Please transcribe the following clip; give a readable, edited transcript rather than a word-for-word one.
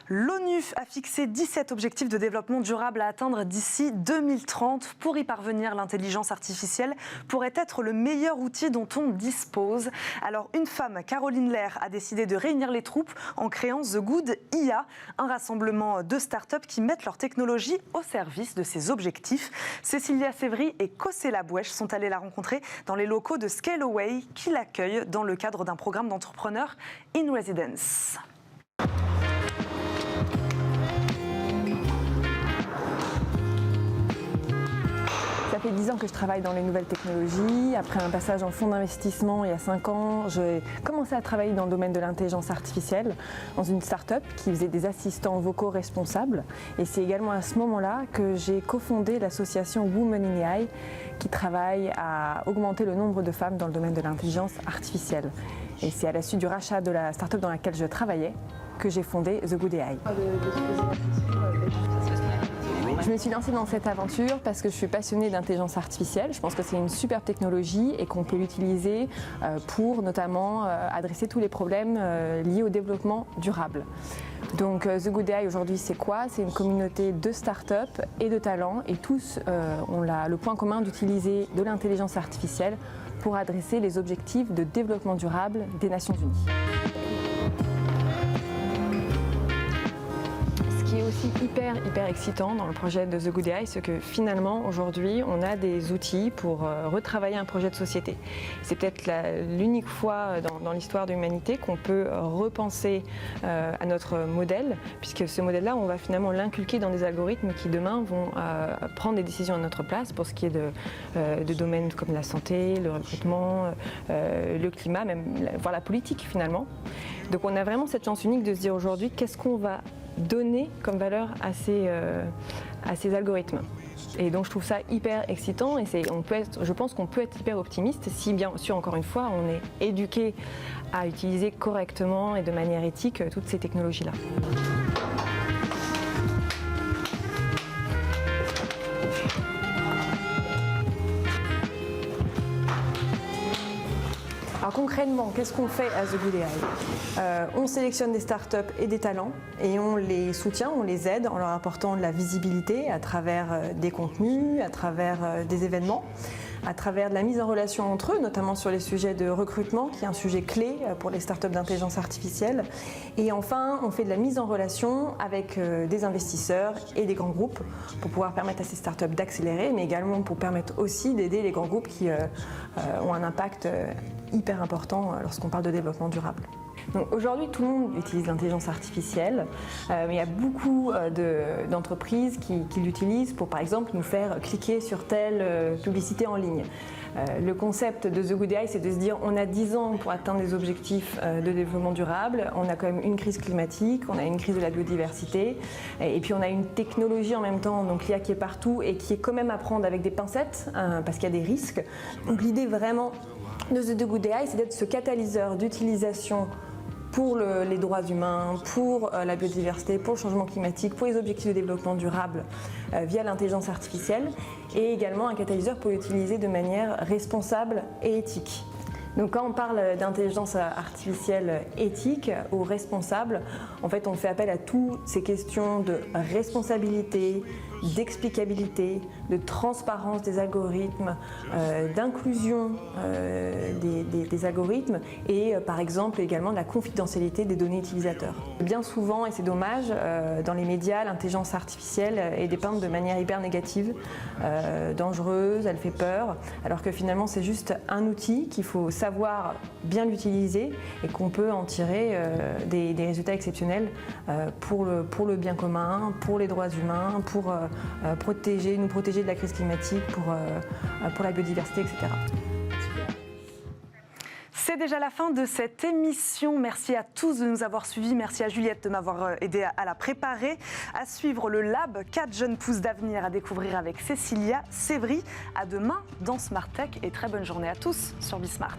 L'ONU a fixé 17 objectifs de développement durable à atteindre d'ici 2030. Pour y parvenir, l'intelligence artificielle pourrait être le meilleur outil dont on dispose. Alors, une femme, Caroline Lair, a décidé de réunir les troupes en créant The Good IA, un rassemblement de startups qui mettent leur technologie au service de ces objectifs. Cécilia Sévry et Kossé Labouèche sont allées la rencontrer dans les locaux de Scaleway qui l'accueillent dans le cadre d'un programme d'entrepreneurs in residence. Ça fait 10 ans que je travaille dans les nouvelles technologies. Après un passage en fonds d'investissement il y a 5 ans, j'ai commencé à travailler dans le domaine de l'intelligence artificielle dans une start-up qui faisait des assistants vocaux responsables. Et c'est également à ce moment-là que j'ai cofondé l'association Women in AI qui travaille à augmenter le nombre de femmes dans le domaine de l'intelligence artificielle. Et c'est à la suite du rachat de la start-up dans laquelle je travaillais que j'ai fondé The Good AI. Je me suis lancée dans cette aventure parce que je suis passionnée d'intelligence artificielle. Je pense que c'est une superbe technologie et qu'on peut l'utiliser pour notamment adresser tous les problèmes liés au développement durable. Donc The Good AI aujourd'hui c'est quoi? C'est une communauté de start-up et de talents et tous ont le point commun d'utiliser de l'intelligence artificielle pour adresser les objectifs de développement durable des Nations Unies. Ce qui est aussi hyper excitant dans le projet de The Good AI, c'est que finalement aujourd'hui on a des outils pour retravailler un projet de société. C'est peut-être l'unique fois dans l'histoire de l'humanité qu'on peut repenser à notre modèle, puisque ce modèle-là on va finalement l'inculquer dans des algorithmes qui demain vont prendre des décisions à notre place pour ce qui est de domaines comme la santé, le recrutement, le climat, même voire la politique finalement. Donc on a vraiment cette chance unique de se dire aujourd'hui qu'est-ce qu'on va donner comme valeur à ces algorithmes. Et donc je trouve ça hyper excitant et je pense qu'on peut être hyper optimiste si bien sûr encore une fois on est éduqué à utiliser correctement et de manière éthique toutes ces technologies-là. Alors concrètement, qu'est-ce qu'on fait à The Good AI? On sélectionne des startups et des talents et on les soutient, on les aide en leur apportant de la visibilité à travers des contenus, à travers des événements, à travers de la mise en relation entre eux, notamment sur les sujets de recrutement, qui est un sujet clé pour les startups d'intelligence artificielle. Et enfin, on fait de la mise en relation avec des investisseurs et des grands groupes pour pouvoir permettre à ces startups d'accélérer, mais également pour permettre aussi d'aider les grands groupes qui ont un impact hyper important lorsqu'on parle de développement durable. Donc aujourd'hui, tout le monde utilise l'intelligence artificielle, mais il y a beaucoup d'entreprises qui l'utilisent pour, par exemple, nous faire cliquer sur telle publicité en ligne. Le concept de The Good AI, c'est de se dire on a 10 ans pour atteindre les objectifs de développement durable, on a quand même une crise climatique, on a une crise de la biodiversité, et puis on a une technologie en même temps, donc l'IA qui est partout et qui est quand même à prendre avec des pincettes, parce qu'il y a des risques. Donc l'idée vraiment de The Good AI, c'est d'être ce catalyseur d'utilisation pour les droits humains, pour la biodiversité, pour le changement climatique, pour les objectifs de développement durable via l'intelligence artificielle et également un catalyseur pour l'utiliser de manière responsable et éthique. Donc quand on parle d'intelligence artificielle éthique ou responsable, en fait on fait appel à toutes ces questions de responsabilité, d'explicabilité, de transparence des algorithmes, d'inclusion des algorithmes et par exemple également de la confidentialité des données utilisateurs. Bien souvent, et c'est dommage, dans les médias, l'intelligence artificielle est dépeinte de manière hyper négative, dangereuse, elle fait peur, alors que finalement c'est juste un outil qu'il faut savoir bien l'utiliser et qu'on peut en tirer des résultats exceptionnels pour le bien commun, pour les droits humains, pour nous protéger de la crise climatique, pour la biodiversité, etc. C'est déjà la fin de cette émission. Merci à tous de nous avoir suivis. Merci à Juliette de m'avoir aidé à la préparer. À suivre le Lab 4 jeunes pousses d'avenir à découvrir avec Cécilia Sévry. À demain dans Smart Tech et très bonne journée à tous sur Bismart.